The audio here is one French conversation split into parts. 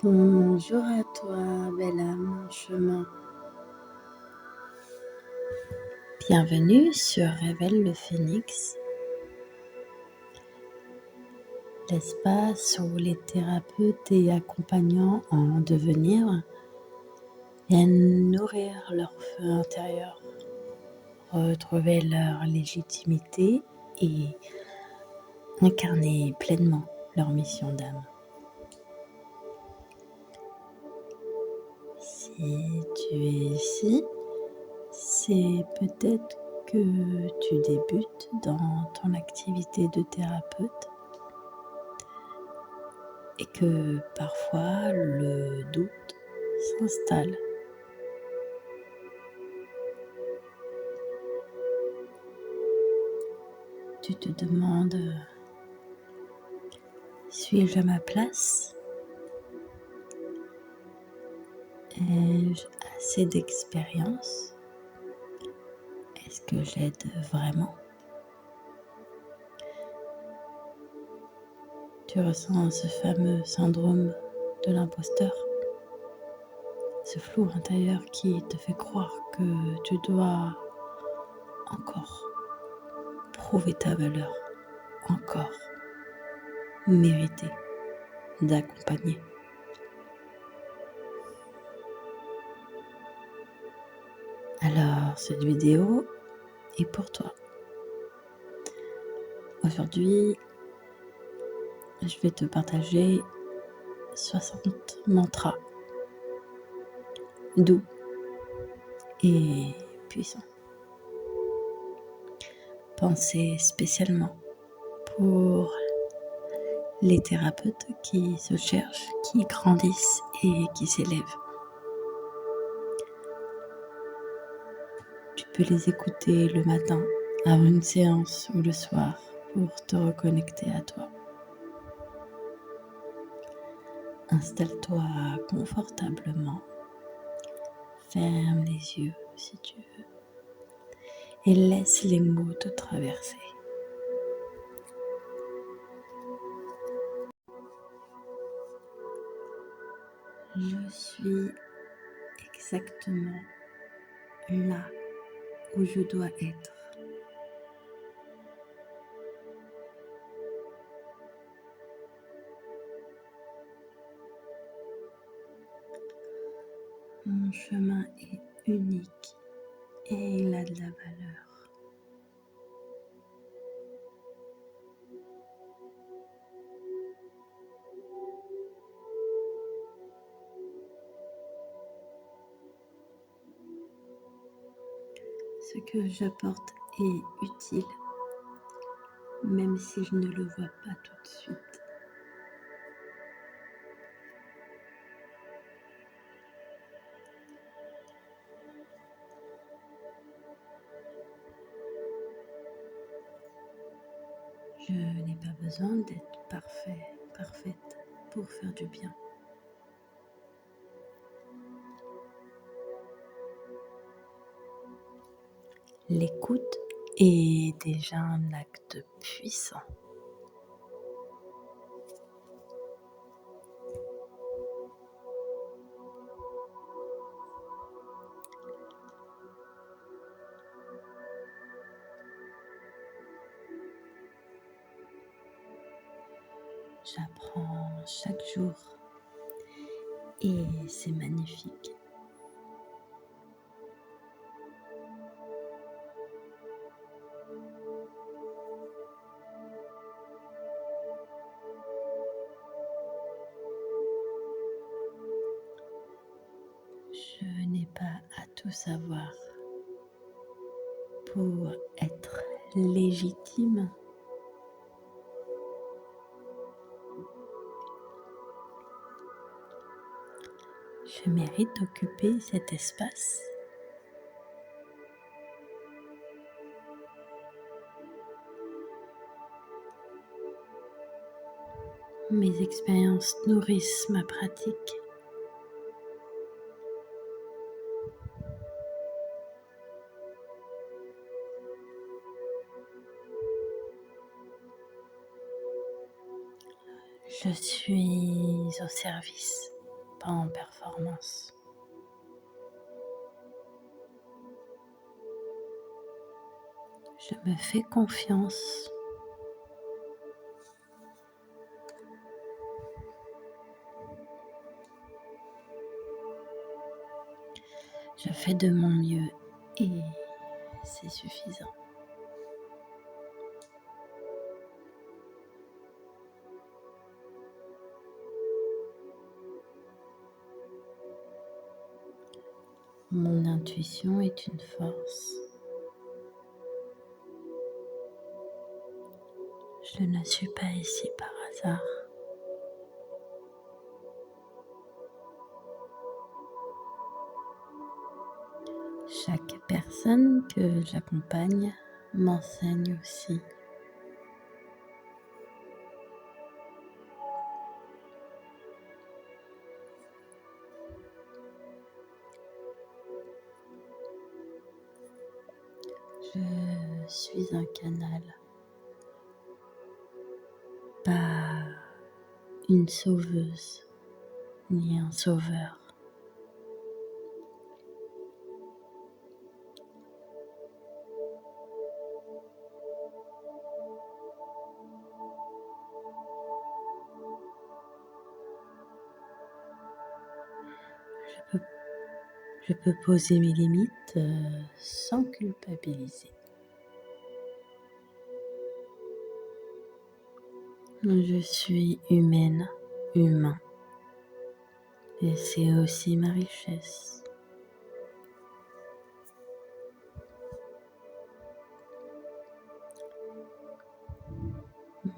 Bonjour à toi, belle âme en chemin. Bienvenue sur Révèle le Phénix, l'espace où les thérapeutes et accompagnants en devenir viennent nourrir leur feu intérieur, retrouver leur légitimité et incarner pleinement leur mission d'âme. Si tu es ici, c'est peut-être que tu débutes dans ton activité de thérapeute et que parfois le doute s'installe. Tu te demandes, suis-je à ma place? Ai-je assez d'expérience? Est-ce que j'aide vraiment? Tu ressens ce fameux syndrome de l'imposteur, ce flou intérieur qui te fait croire que tu dois encore prouver ta valeur, encore mériter d'accompagner. Alors, cette vidéo est pour toi. Aujourd'hui, je vais te partager 60 mantras doux et puissants, pensés spécialement pour les thérapeutes qui se cherchent, qui grandissent et qui s'élèvent. Tu peux les écouter le matin, avant une séance ou le soir pour te reconnecter à toi. Installe-toi confortablement, ferme les yeux si tu veux et laisse les mots te traverser. Je suis exactement là où je dois être. Mon chemin est unique et il a de la valeur. Ce que j'apporte est utile, même si je ne le vois pas tout de suite. Je n'ai pas besoin d'être parfaite pour faire du bien. L'écoute est déjà un acte puissant. J'apprends chaque jour et c'est magnifique. Je n'ai pas à tout savoir pour être légitime. Je mérite d'occuper cet espace. Mes expériences nourrissent ma pratique. Je suis au service pas en performance. Je me fais confiance. Je fais de mon mieux et c'est suffisant. Mon intuition est une force. Je ne suis pas ici par hasard. Chaque personne que j'accompagne m'enseigne aussi. Je suis un canal, pas une sauveuse ni un sauveur. Je peux poser mes limites sans culpabiliser. Je suis humaine, humain, et c'est aussi ma richesse.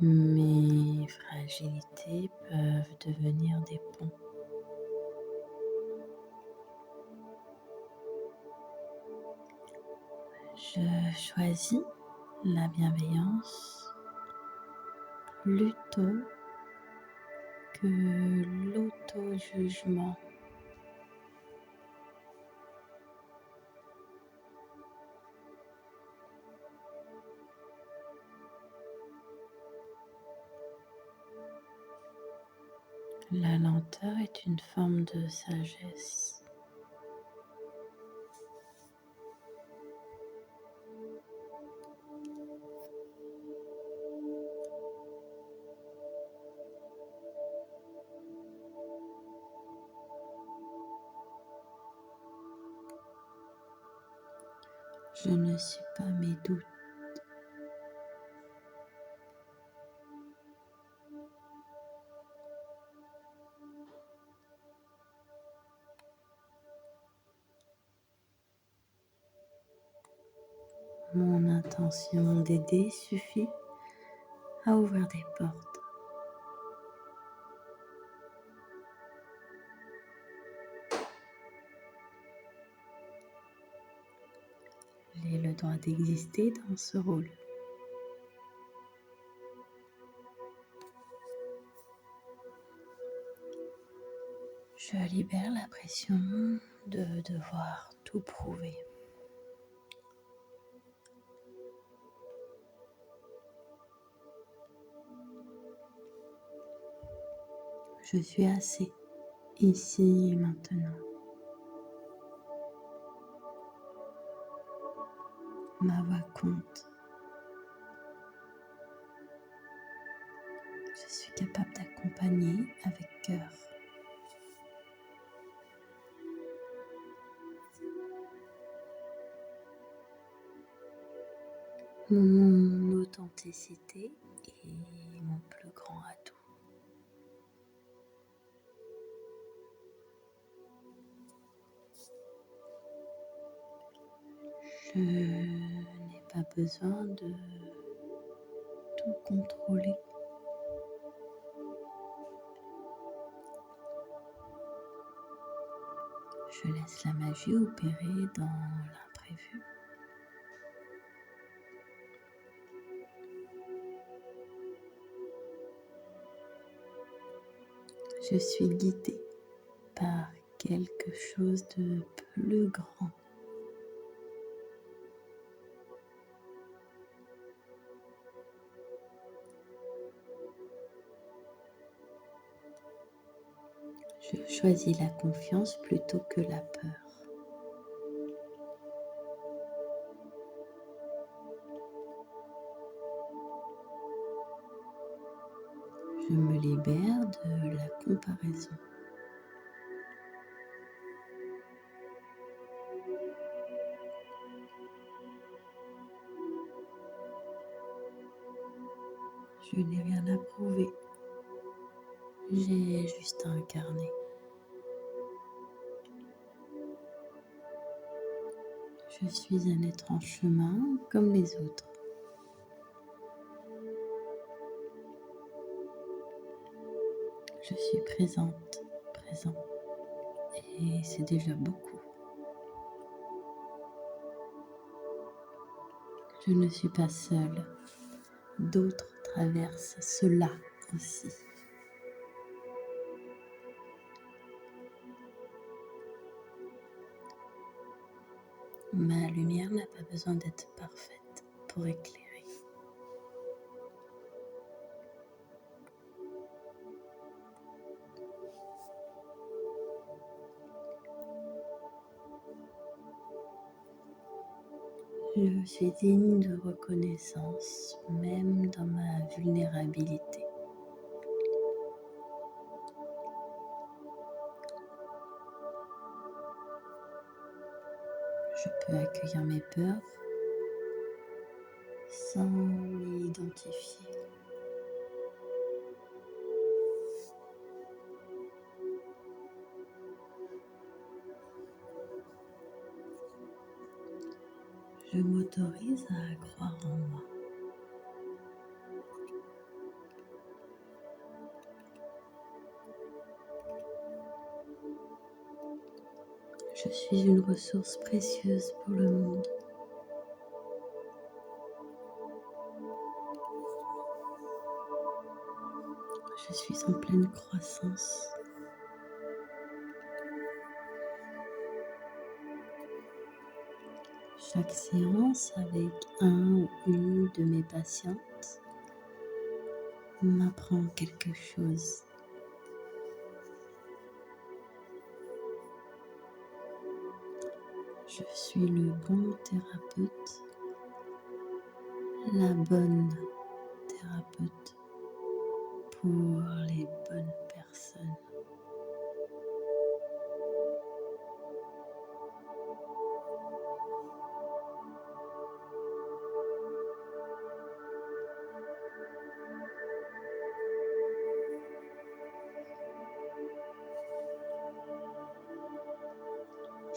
Mes fragilités peuvent devenir des ponts. Je choisis la bienveillance plutôt que l'auto-jugement. La lenteur est une forme de sagesse. Je ne suis pas mes doutes. Mon intention d'aider suffit à ouvrir des portes. J'ai le droit d'exister dans ce rôle. Je libère la pression de devoir tout prouver. Je suis assez ici et maintenant. Ma voix compte. Je suis capable d'accompagner avec cœur. Mon authenticité est mon plus grand atout. Je n'ai pas besoin de tout contrôler. Je laisse la magie opérer dans l'imprévu. Je suis guidée par quelque chose de plus grand. Je choisis la confiance plutôt que la peur. Je me libère de la comparaison. Je n'ai rien à prouver. J'ai juste à incarner. Je suis un être en chemin comme les autres. Je suis présente, présent. Et c'est déjà beaucoup. Je ne suis pas seule. D'autres traversent cela aussi. Ma lumière n'a pas besoin d'être parfaite pour éclairer. Je suis digne de reconnaissance, même dans ma vulnérabilité. Je peux accueillir mes peurs sans m'y identifier. Je m'autorise à croire en moi. Je suis une ressource précieuse pour le monde. Je suis en pleine croissance. Chaque séance avec un ou une de mes patientes m'apprend quelque chose. Je suis le bon thérapeute, la bonne thérapeute pour les bonnes personnes.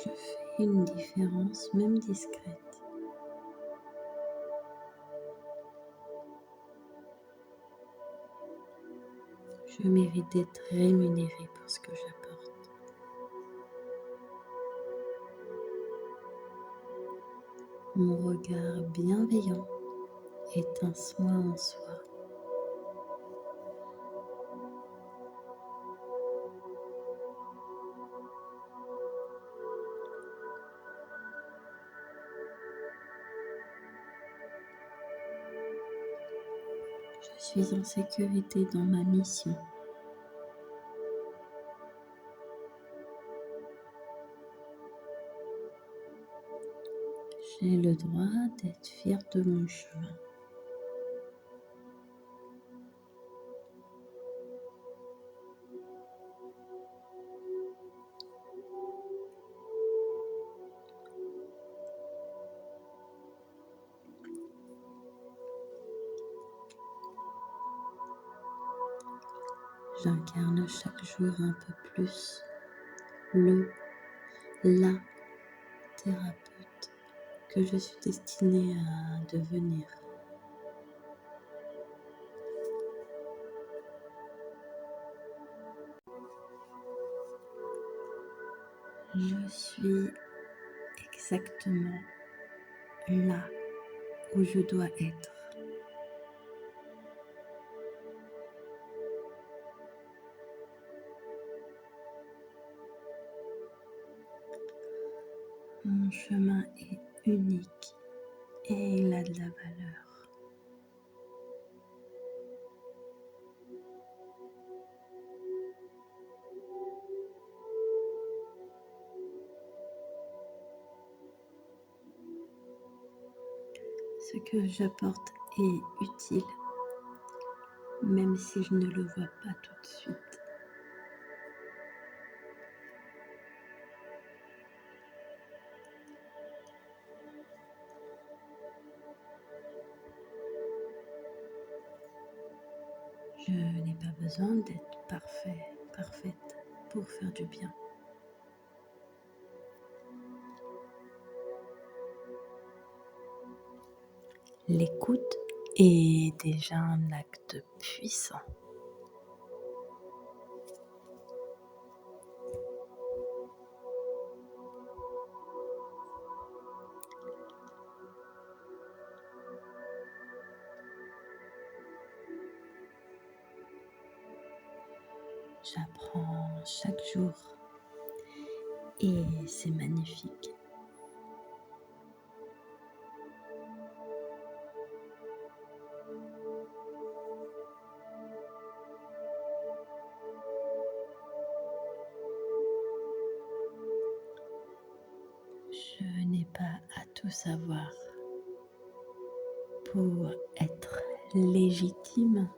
Je fais une différence, même discrète. Je mérite d'être rémunérée pour ce que j'apporte. Mon regard bienveillant est un soin en soi. Je suis en sécurité dans ma mission. J'ai le droit d'être fière de mon chemin. J'incarne chaque jour un peu plus la thérapeute que je suis destinée à devenir. Je suis exactement là où je dois être. Mon chemin est unique et il a de la valeur. ce que j'apporte est utile, même si je ne le vois pas tout de suite. Je n'ai pas besoin d'être parfaite pour faire du bien. L'écoute est déjà un acte puissant. J'apprends chaque jour et c'est magnifique. Je n'ai pas à tout savoir pour être légitime.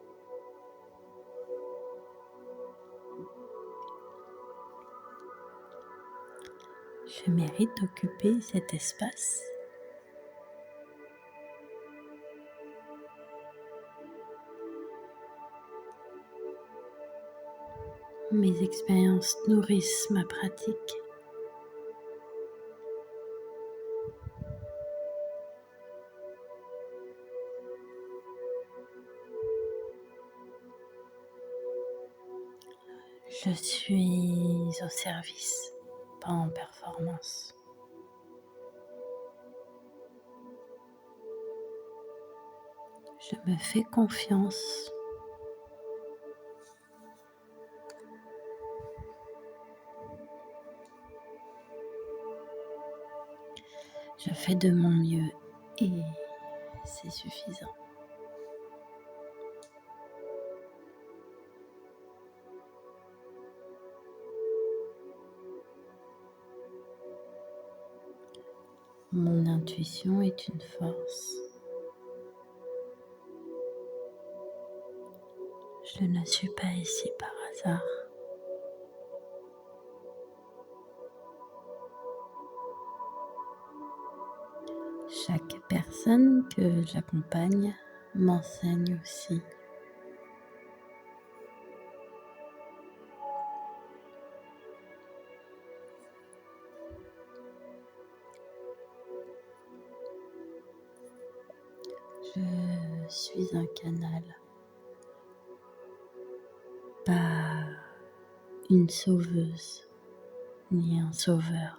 Je mérite d'occuper cet espace. Mes expériences nourrissent ma pratique. Je suis au service, pas en performance. Je me fais confiance. Je fais de mon mieux et c'est suffisant. Mon intuition est une force. Je ne suis pas ici par hasard. Chaque personne que j'accompagne m'enseigne aussi. Je suis un canal, pas une sauveuse ni un sauveur.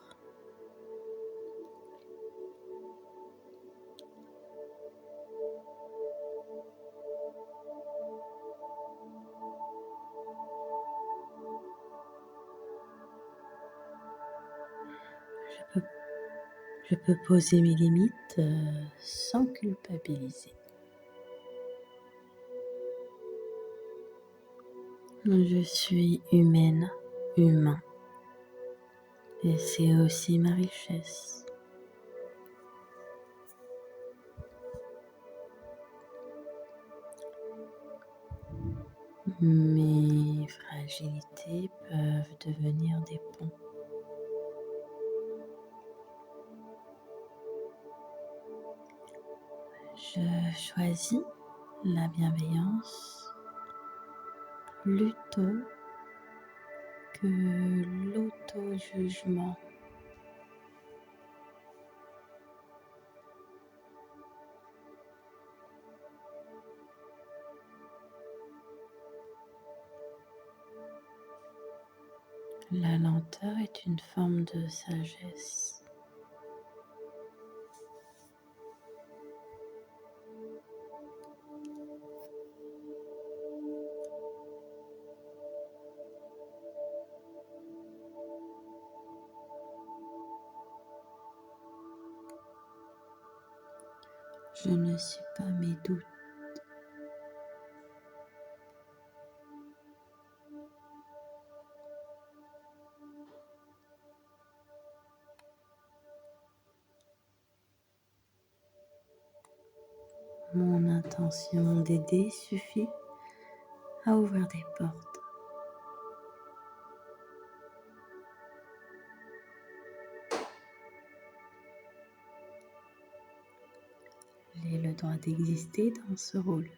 Je peux poser mes limites sans culpabiliser. Je suis humaine, humain, et c'est aussi ma richesse. Mes fragilités peuvent devenir des ponts. Je choisis la bienveillance plutôt que l'auto-jugement. La lenteur est une forme de sagesse. Je ne suis pas mes doutes. l'intention d'aider suffit à ouvrir des portes. J'ai le droit d'exister dans ce rôle.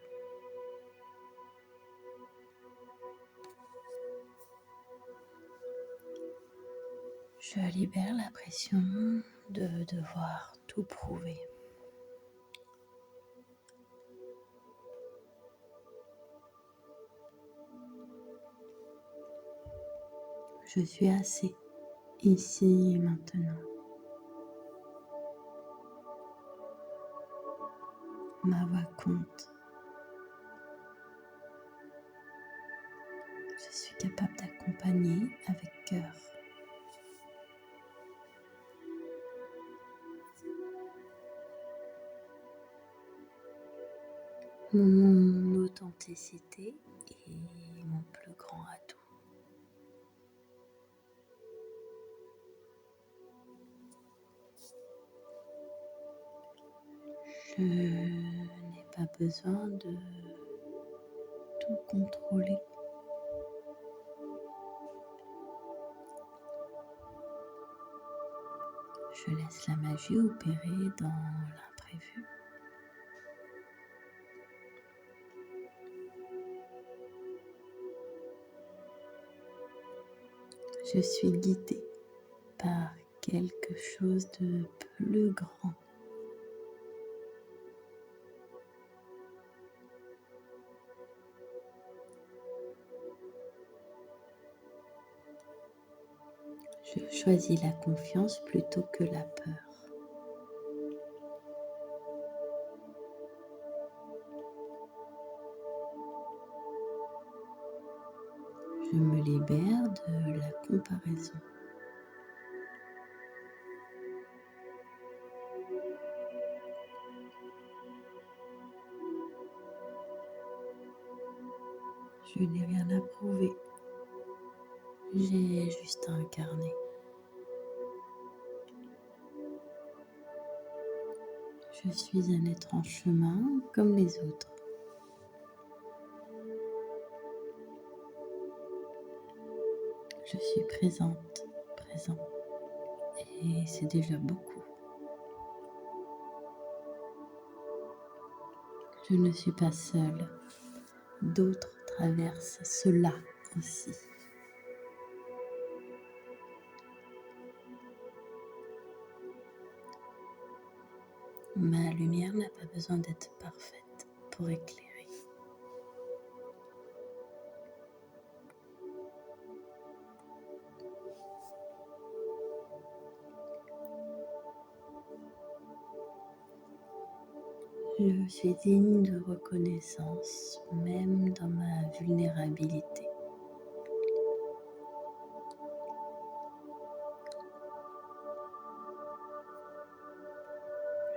Je libère la pression de devoir tout prouver. Je suis assez ici et maintenant. Ma voix compte. Je suis capable d'accompagner avec cœur. Mon authenticité est mon plus grand atout. Je n'ai pas besoin de tout contrôler. Je laisse la magie opérer dans l'imprévu. Je suis guidée par quelque chose de plus grand. Je choisis la confiance plutôt que la peur. Je me libère de la comparaison. Je n'ai rien à prouver. J'ai juste à incarner. Je suis un être en chemin comme les autres. Je suis présente, présent. Et c'est déjà beaucoup. Je ne suis pas seule. D'autres traversent cela aussi. Ma lumière n'a pas besoin d'être parfaite pour éclairer. Je suis digne de reconnaissance, même dans ma vulnérabilité.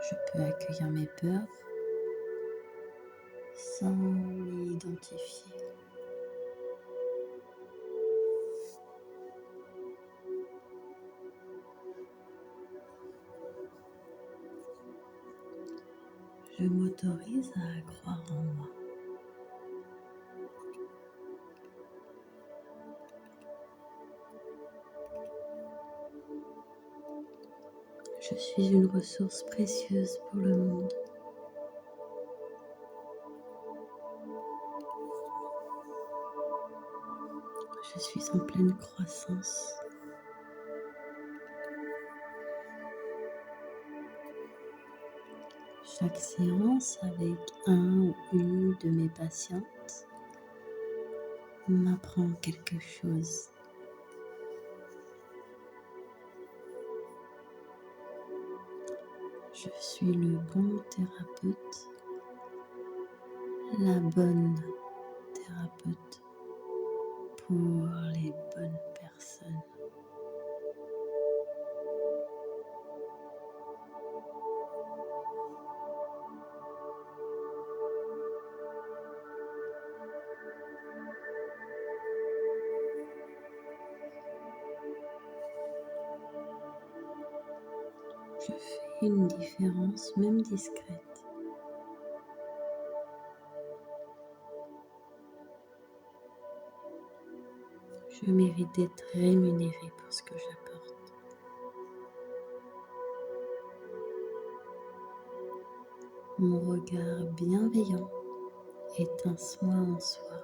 Je peux accueillir mes peurs sans m'y identifier. Je m'autorise à croire en moi. Je suis une ressource précieuse pour le monde. Je suis en pleine croissance. Chaque séance avec un ou une de mes patientes m'apprend quelque chose. Je suis le bon thérapeute, la bonne thérapeute pour les bonnes personnes. Je fais une différence, même discrète. Je mérite d'être rémunérée pour ce que j'apporte. Mon regard bienveillant est un soin en soi.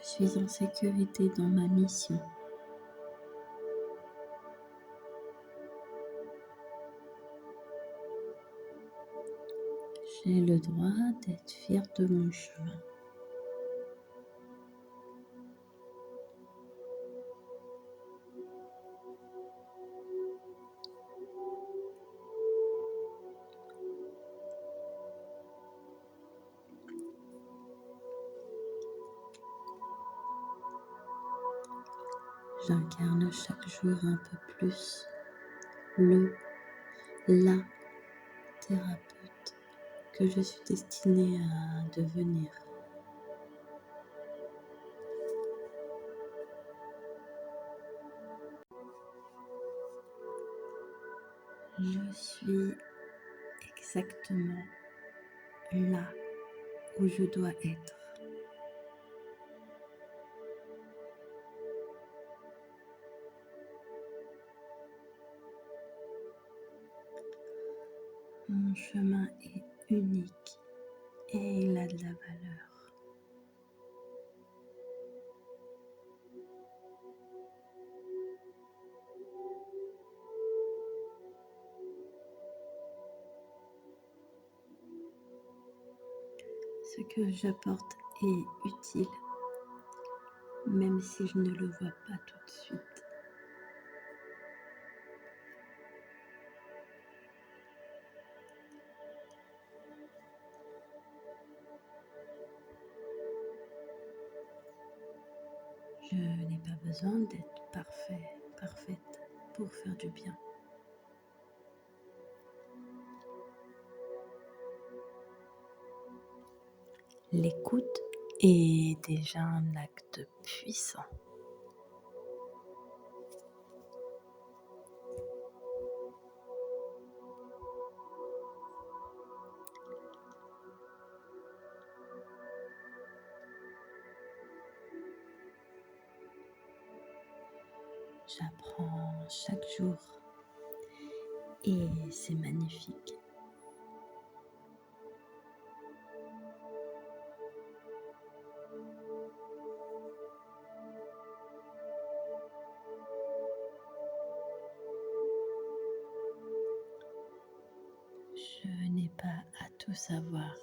Je suis en sécurité dans ma mission. J'ai le droit d'être fière de mon chemin. J'incarne chaque jour un peu plus la thérapeute que je suis destinée à devenir. Je suis exactement là où je dois être. Mon chemin est unique et il a de la valeur. Ce que j'apporte est utile, même si je ne le vois pas tout de suite. Je n'ai pas besoin d'être parfaite pour faire du bien. L'écoute est déjà un acte puissant. J'apprends chaque jour et c'est magnifique. Je n'ai pas à tout savoir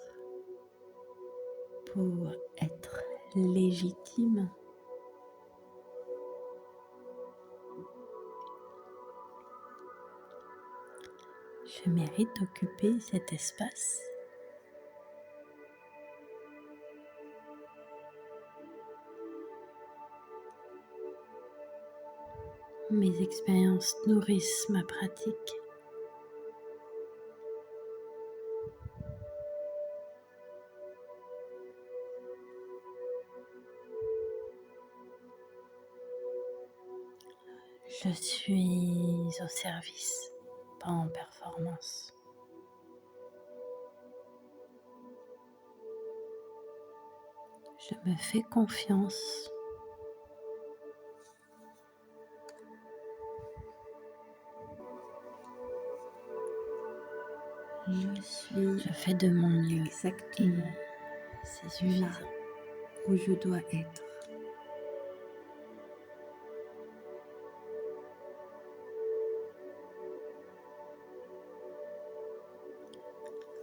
pour être légitime. Je mérite d'occuper cet espace. Mes expériences nourrissent ma pratique. Je suis au service, pas en performance. Je me fais confiance. Je fais de mon mieux. Exactement. C'est suffisant. Là où je dois être.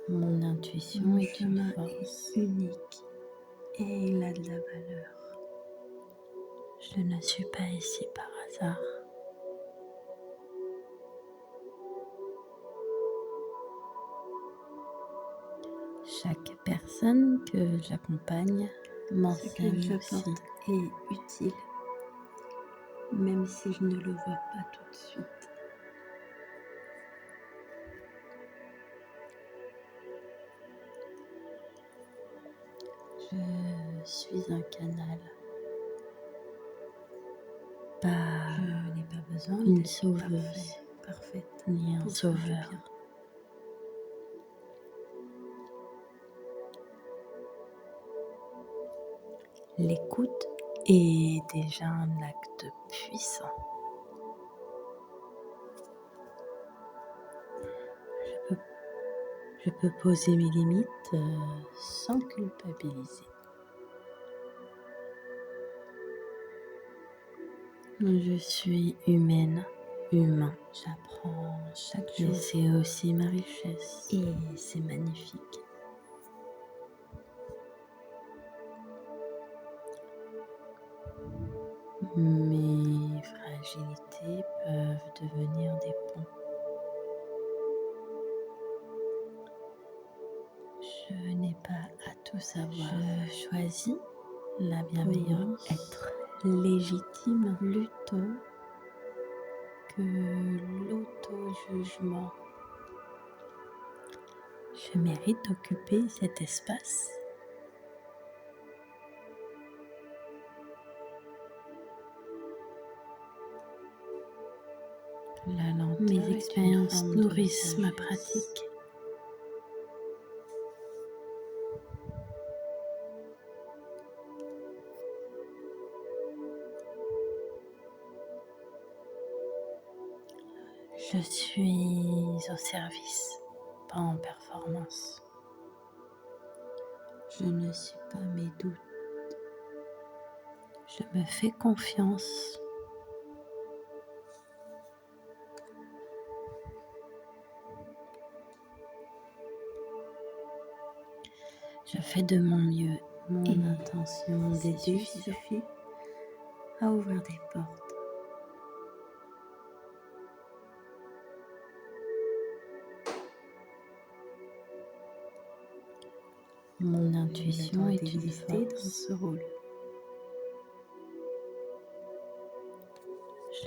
Mon intuition est une force unique et il a de la valeur. Je ne suis pas ici par hasard. Chaque personne que j'accompagne m'enseigne aussi est utile, même si je ne le vois pas tout de suite. Je suis un canal pas Je n'ai pas besoin une d'être sauveuse, parfaite, ni un pour faire du sauveur. bien. L'écoute est déjà un acte puissant. Je peux poser mes limites sans culpabiliser. Je suis humaine, humain. J'apprends chaque Et jour c'est aussi ma richesse. et c'est magnifique. Mes fragilités peuvent devenir des ponts. Je n'ai pas à tout savoir. Je choisis la bienveillance, Être légitime plutôt que l'auto-jugement. Je mérite d'occuper cet espace. La lenteur Mes expériences nourrissent ma sagesse. pratique. Je suis au service, pas en performance. Je ne suis pas mes doutes. Je me fais confiance. Je fais de mon mieux. Mon Et intention d'aider suffit à ouvrir des portes. Mon intuition est une d'exister dans force. ce rôle.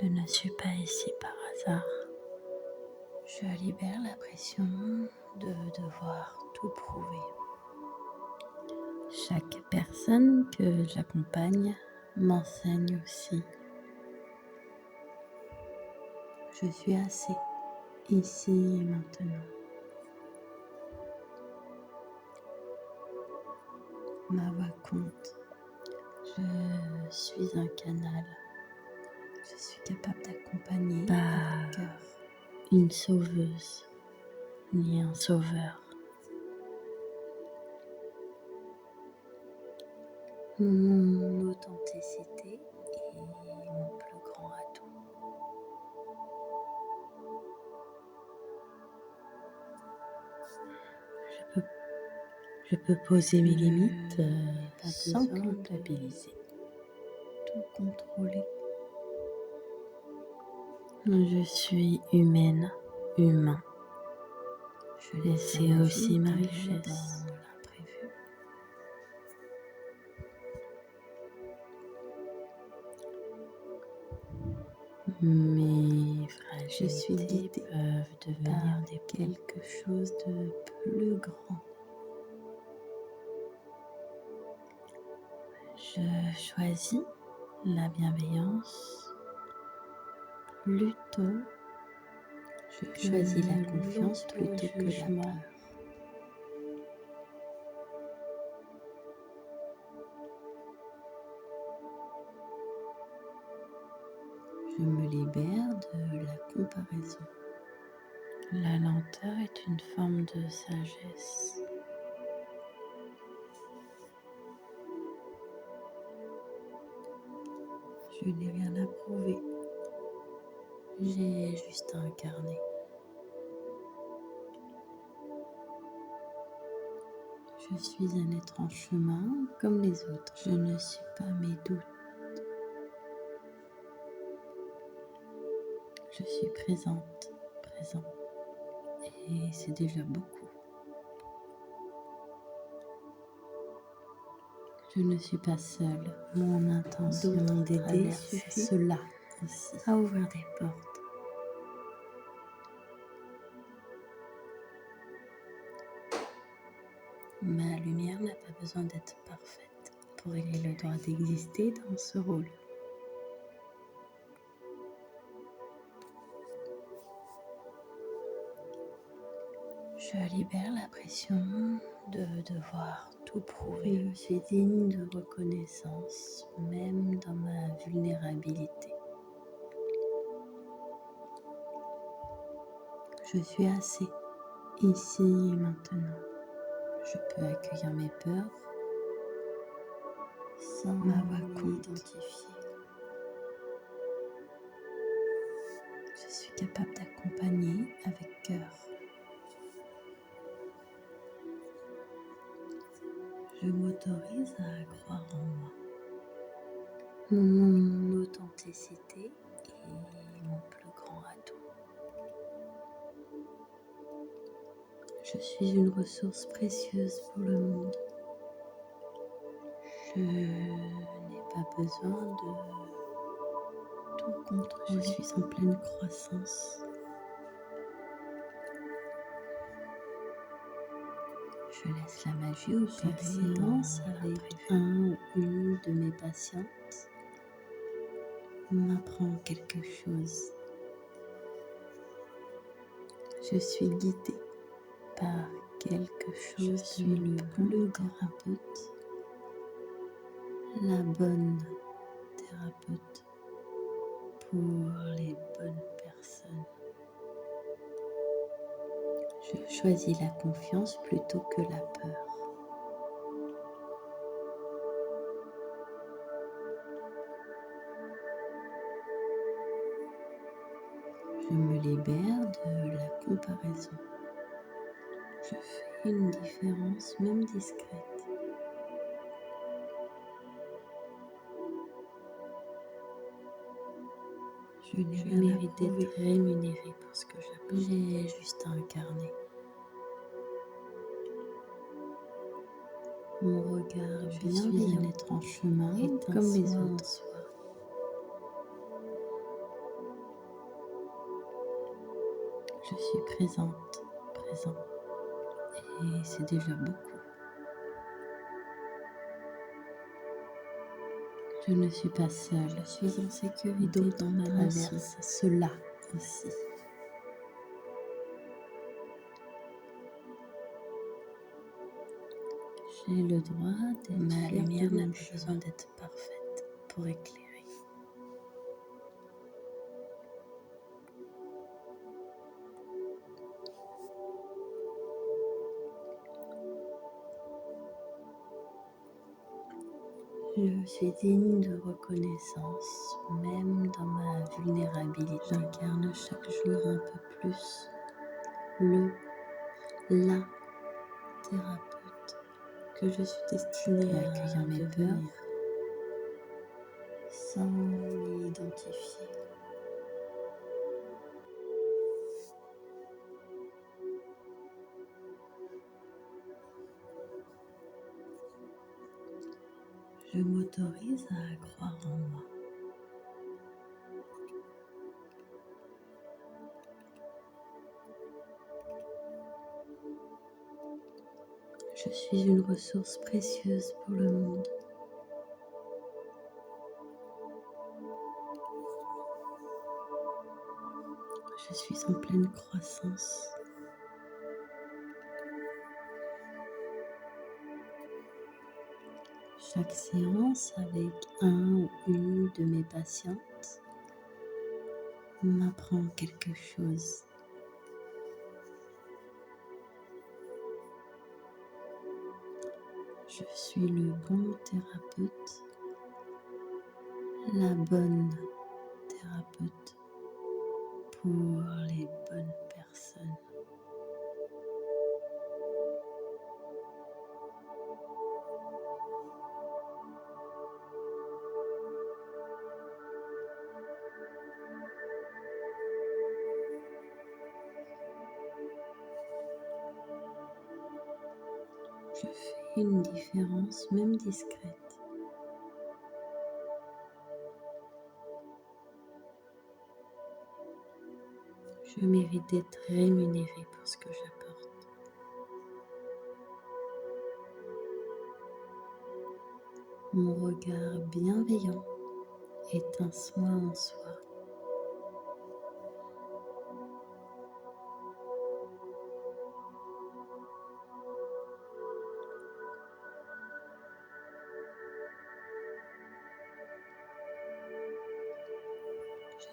Je ne suis pas ici par hasard. Je libère la pression de devoir tout prouver. Chaque personne que j'accompagne m'enseigne aussi. Je suis assez ici et maintenant. Ma voix compte. Je suis un canal. Je suis capable d'accompagner Pas avec cœur. une sauveuse, ni un sauveur. Mon authenticité est mon plus grand atout. Je peux poser mes limites sans culpabiliser. Tout contrôler. Je suis humaine, humain. Je Et laisse c'est la aussi ma magie richesse. dans l'imprévu. Mes Je suis fragilités guidée peuvent devenir par des ponts. quelque chose de plus grand. Je choisis la bienveillance plutôt Je choisis la confiance plutôt que la l'auto-jugement. peur. Je me libère de la comparaison. La lenteur est une forme de sagesse. Je n'ai rien à prouver. J'ai juste à incarner. Je suis un être en chemin comme les autres. Je ne suis pas mes doutes. Je suis présente, présent. Et c'est déjà beaucoup. Je ne suis pas seule. Mon intention d'aider suffit cela aussi. à ouvrir des portes. Ma lumière n'a pas besoin d'être parfaite pour J'ai le éclairer. droit d'exister dans ce rôle. Je libère la pression de devoir tout prouver. Je suis digne de reconnaissance, même dans ma vulnérabilité. Je suis assez ici et maintenant. Je peux accueillir mes peurs sans m'avoir identifié. Je suis capable d'accompagner avec cœur. Je m'autorise à croire en moi. Mon authenticité est mon plus grand atout. Je suis une ressource précieuse pour le monde. Je n'ai pas besoin de tout contrôler. Je suis en pleine croissance. Je laisse la magie opérer séance avec un ou une de mes patientes. M'apprend quelque chose. Je suis guidée par quelque chose. Je suis le bon thérapeute, la bonne thérapeute pour les bonnes personnes. Je choisis la confiance plutôt que la peur. Je me libère de la comparaison. Je fais une différence, même discrète. Je n'ai mérite d'être rémunérée pour ce que j'apporte. J'ai juste à incarner. Mon regard bienveillant est en chemin comme les autres. Je suis présent. Et c'est déjà beaucoup. Je ne suis pas seule, je suis en sécurité dans ma traverse cela aussi. J'ai le droit d'être ma lumière n'a pas besoin d'être parfaite pour éclairer. Je suis digne de reconnaissance, même dans ma vulnérabilité. J'incarne chaque jour un peu plus la thérapeute que je suis destinée à accueillir mes peurs sans m'identifier. Je m'autorise à croire en moi. Je suis une ressource précieuse pour le monde. Je suis en pleine croissance. Chaque séance avec un ou une de mes patientes m'apprend quelque chose. Je suis le bon thérapeute, la bonne thérapeute pour les bonnes personnes. Je fais une différence, même discrète. Je mérite d'être rémunérée pour ce que j'apporte. Mon regard bienveillant est un soin en soi.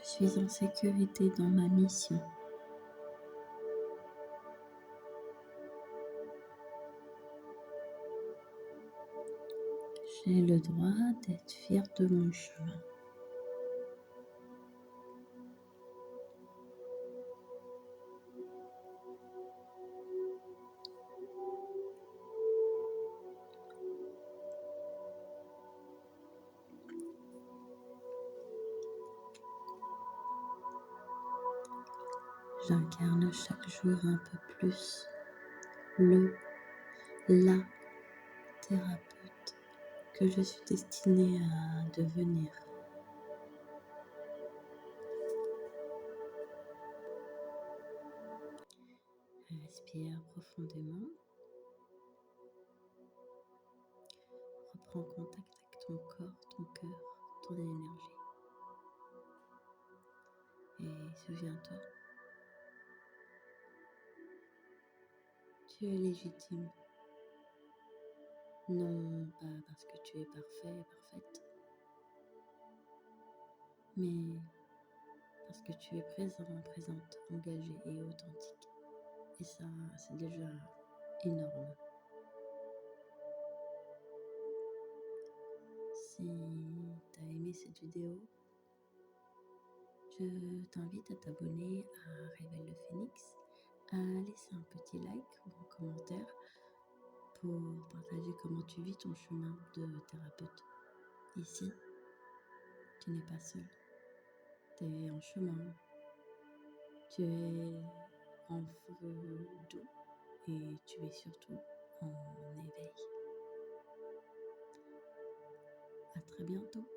Je suis en sécurité dans ma mission. J'ai le droit d'être fière de mon chemin. J'incarne chaque jour un peu plus la thérapeute que je suis destinée à devenir. Respire profondément. Reprends contact avec ton corps, ton cœur, ton énergie. Et souviens-toi, tu es légitime. Non pas parce que tu es parfait, parfaite, mais parce que tu es présent, présente, engagé et authentique. Et ça, c'est déjà énorme. Si tu as aimé cette vidéo, je t'invite à t'abonner à Réveil le Phénix, à laisser un petit like ou un commentaire pour partager comment tu vis ton chemin de thérapeute. Ici, tu n'es pas seul. Tu es en chemin. Tu es en feu doux et tu es surtout en éveil. À très bientôt.